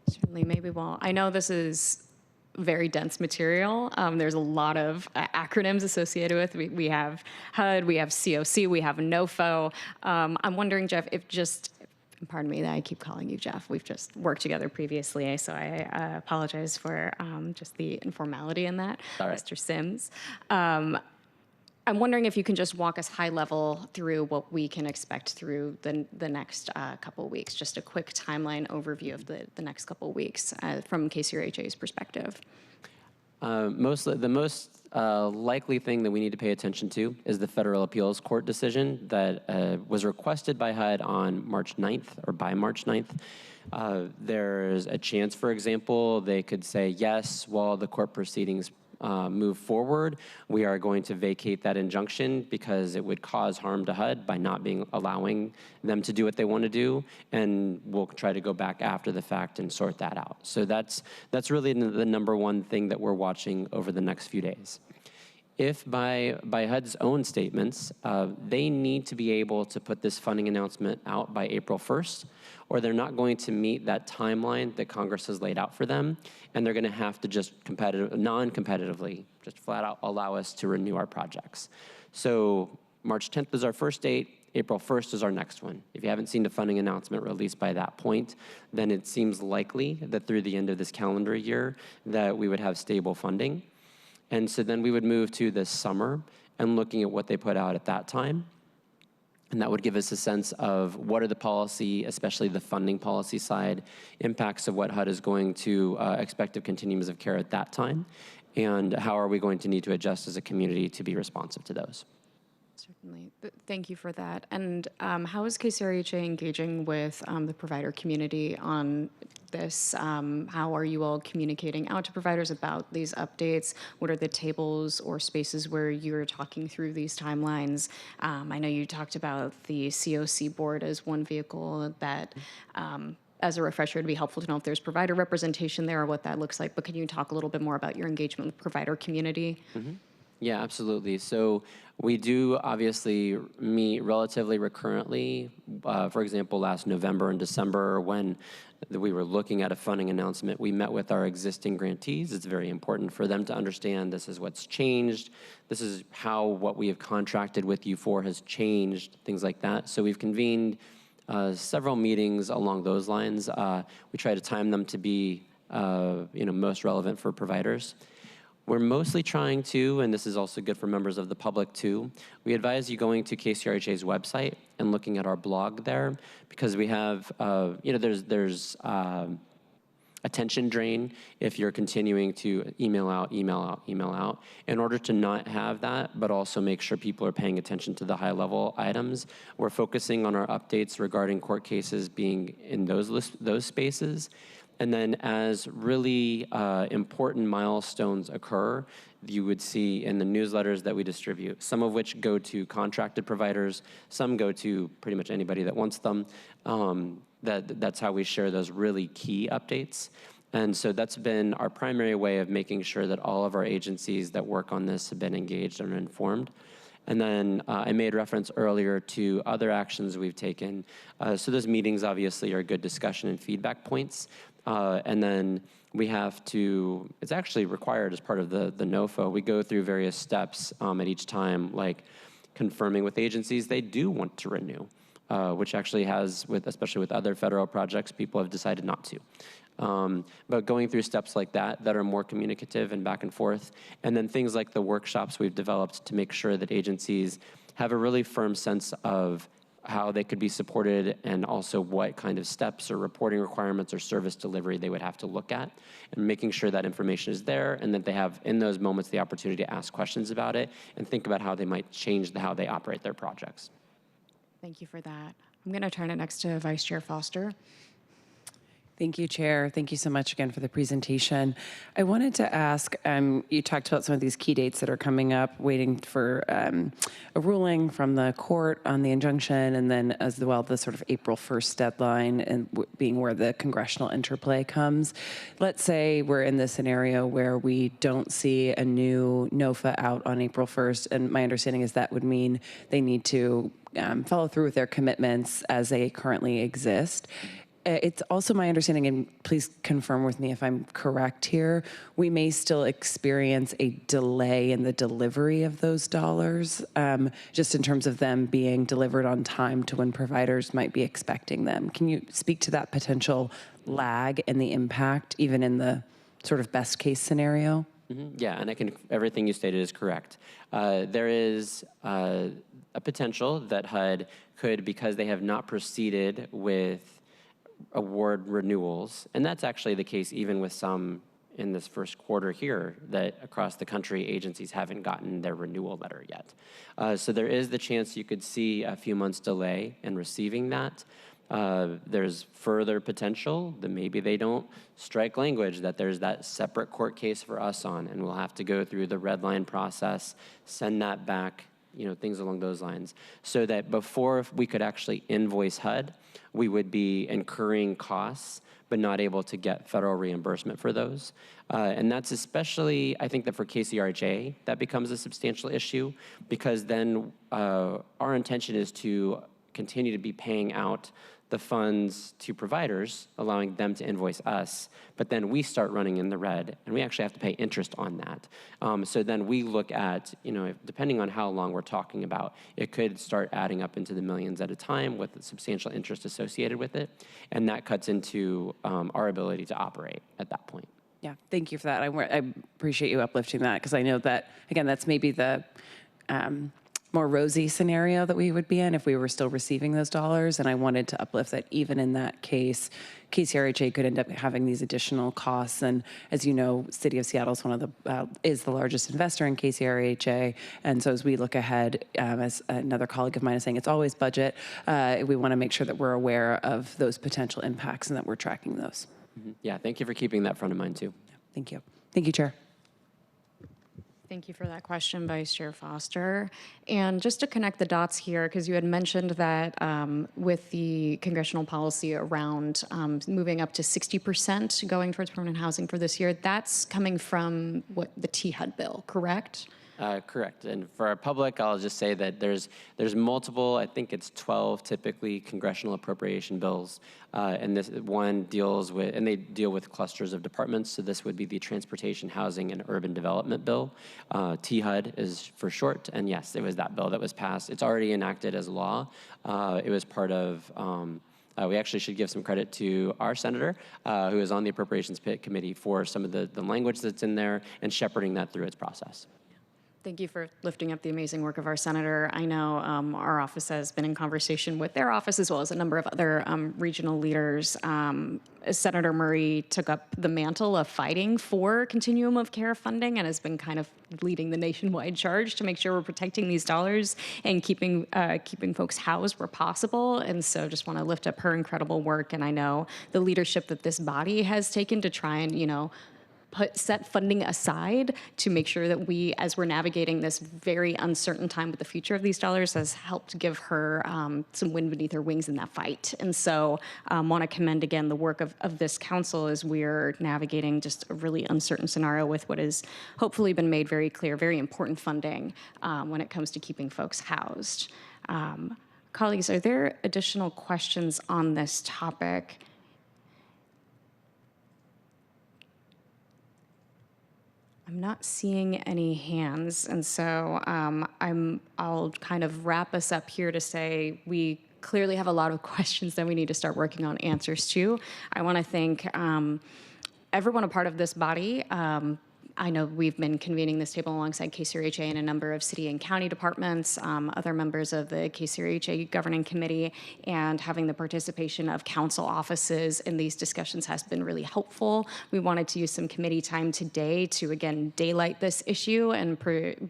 Certainly, maybe I know this is very dense material. There's a lot of acronyms associated with it. We have HUD, we have COC, we have NOFO. I'm wondering, Jeff, pardon me that I keep calling you Jeff. We've just worked together previously, so I apologize for just the informality in that, Mr. Sims. I'm wondering if you can just walk us high level through what we can expect through the next couple of weeks, just a quick timeline overview of the next couple of weeks from KCRHA's perspective. The most likely thing that we need to pay attention to is the Federal Appeals Court decision that was requested by HUD on March 9th or by March 9th. There's a chance, for example, they could say, yes, while the court proceedings move forward, we are going to vacate that injunction because it would cause harm to HUD by not allowing them to do what they want to do, and we'll try to go back after the fact and sort that out. So that's really the number one thing that we're watching over the next few days. If by HUD's own statements, they need to be able to put this funding announcement out by April 1st, or they're not going to meet that timeline that Congress has laid out for them, and they're going to have to just non-competitively, just flat out allow us to renew our projects. So March 10th is our first date. April 1st is our next one. If you haven't seen the funding announcement released by that point, then it seems likely that through the end of this calendar year that we would have stable funding. And so then we would move to this summer and looking at what they put out at that time. And that would give us a sense of what are the policy, especially the funding policy side, impacts of what HUD is going to expect of continuums of care at that time, and how are we going to need to adjust as a community to be responsive to those. Certainly. Thank you for that. And how is KCRHA engaging with the provider community on this? How are you all communicating out to providers about these updates? What are the tables or spaces where you're talking through these timelines? I know you talked about the COC board as one vehicle that, as a refresher, it'd be helpful to know if there's provider representation there or what that looks like. But can you talk a little bit more about your engagement with the provider community? Mm-hmm. Yeah, absolutely. So we do obviously meet relatively recurrently. For example, last November and December, when we were looking at a funding announcement, we met with our existing grantees. It's very important for them to understand this is what's changed. This is how what we have contracted with you for has changed, things like that. So we've convened several meetings along those lines. We try to time them to be most relevant for providers. We're mostly trying to, and this is also good for members of the public too, we advise you going to KCRHA's website and looking at our blog there, because we have, there's attention drain if you're continuing to email out. In order to not have that, but also make sure people are paying attention to the high level items, we're focusing on our updates regarding court cases being in those spaces. And then as really important milestones occur, you would see in the newsletters that we distribute, some of which go to contracted providers, some go to pretty much anybody that wants them. That's how we share those really key updates. And so that's been our primary way of making sure that all of our agencies that work on this have been engaged and informed. And then I made reference earlier to other actions we've taken. So those meetings obviously are good discussion and feedback points. And then we have to, it's actually required as part of the NOFO, we go through various steps at each time, like confirming with agencies they do want to renew, which actually has, especially with other federal projects, people have decided not to. But going through steps like that are more communicative and back and forth. And then things like the workshops we've developed to make sure that agencies have a really firm sense of how they could be supported and also what kind of steps or reporting requirements or service delivery they would have to look at, and making sure that information is there and that they have in those moments the opportunity to ask questions about it and think about how they might change how they operate their projects. Thank you for that. I'm going to turn it next to Vice Chair Foster. Thank you, Chair. Thank you so much again for the presentation. I wanted to ask, you talked about some of these key dates that are coming up, waiting for a ruling from the court on the injunction, and then as well the sort of April 1st deadline, and being where the congressional interplay comes. Let's say we're in this scenario where we don't see a new NOFA out on April 1st, and my understanding is that would mean they need to follow through with their commitments as they currently exist. It's also my understanding, and please confirm with me if I'm correct here, we may still experience a delay in the delivery of those dollars, just in terms of them being delivered on time to when providers might be expecting them. Can you speak to that potential lag and the impact, even in the sort of best case scenario? Yeah, and everything you stated is correct. There is a potential that HUD could, because they have not proceeded with award renewals, and that's actually the case even with some in this first quarter here, that across the country agencies haven't gotten their renewal letter yet. So there is the chance you could see a few months delay in receiving that. There's further potential that maybe they don't strike language, that there's that separate court case for us on, and we'll have to go through the red line process, send that back, things along those lines, so that before we could actually invoice HUD, we would be incurring costs, but not able to get federal reimbursement for those. And that's especially, I think that for KCRHA, that becomes a substantial issue, because then our intention is to continue to be paying out the funds to providers, allowing them to invoice us, but then we start running in the red, and we actually have to pay interest on that. So then we look at, depending on how long we're talking about, it could start adding up into the millions at a time with substantial interest associated with it, and that cuts into our ability to operate at that point. Yeah, thank you for that. I appreciate you uplifting that, because I know that, again, that's maybe the more rosy scenario that we would be in if we were still receiving those dollars. And I wanted to uplift that even in that case, KCRHA could end up having these additional costs. And as you know, City of Seattle is the largest investor in KCRHA. And so as we look ahead, as another colleague of mine is saying, it's always budget. We want to make sure that we're aware of those potential impacts and that we're tracking those. Yeah, thank you for keeping that front of mind too. Thank you. Thank you, Chair. Thank you for that question, Vice Chair Foster. And just to connect the dots here, because you had mentioned that with the congressional policy around moving up to 60% going towards permanent housing for this year, that's coming from the THUD bill, correct? Correct. And for our public, I'll just say that there's multiple, I think it's 12 typically congressional appropriation bills. And this one deals with, and they deal with clusters of departments. So this would be the Transportation, Housing, and Urban Development Bill. THUD is for short. And yes, it was that bill that was passed. It's already enacted as law. It was part of, we actually should give some credit to our senator, who is on the Appropriations Committee, for some of the language that's in there and shepherding that through its process. Thank you for lifting up the amazing work of our senator. I know our office has been in conversation with their office as well as a number of other regional leaders. Senator Murray took up the mantle of fighting for Continuum of Care funding and has been kind of leading the nationwide charge to make sure we're protecting these dollars and keeping folks housed where possible. And so just want to lift up her incredible work. And I know the leadership that this body has taken to try and, set funding aside to make sure that we, as we're navigating this very uncertain time with the future of these dollars, has helped give her some wind beneath her wings in that fight. And so want to commend again the work of this council as we're navigating just a really uncertain scenario with what has hopefully been made very clear, very important funding when it comes to keeping folks housed. Colleagues, are there additional questions on this topic? I'm not seeing any hands, and so I'll kind of wrap us up here to say we clearly have a lot of questions that we need to start working on answers to. I want to thank everyone a part of this body. I know we've been convening this table alongside KCRHA and a number of city and county departments, other members of the KCRHA governing committee, and having the participation of council offices in these discussions has been really helpful. We wanted to use some committee time today to, again, daylight this issue and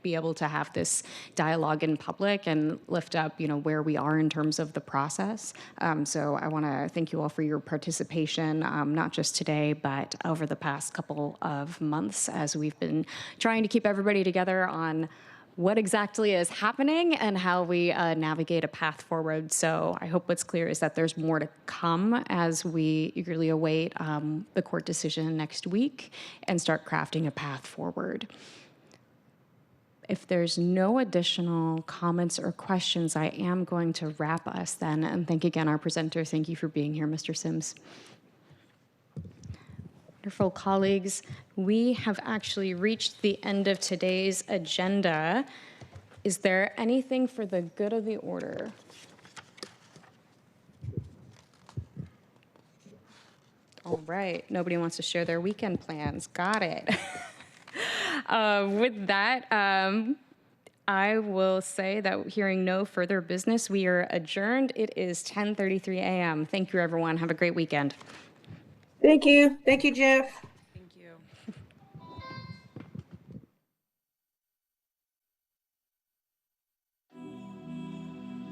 be able to have this dialogue in public and lift up, where we are in terms of the process. So I want to thank you all for your participation, not just today, but over the past couple of months as we've been trying to keep everybody together on what exactly is happening and how we navigate a path forward. So I hope what's clear is that there's more to come as we eagerly await the court decision next week and start crafting a path forward. If there's no additional comments or questions, I am going to wrap us then. And thank again our presenter. Thank you for being here, Mr. Sims. Wonderful colleagues. We have actually reached the end of today's agenda. Is there anything for the good of the order? All right. Nobody wants to share their weekend plans. Got it. With that, I will say that hearing no further business, we are adjourned. It is 10:33 a.m. Thank you, everyone. Have a great weekend. Thank you. Thank you, Jeff.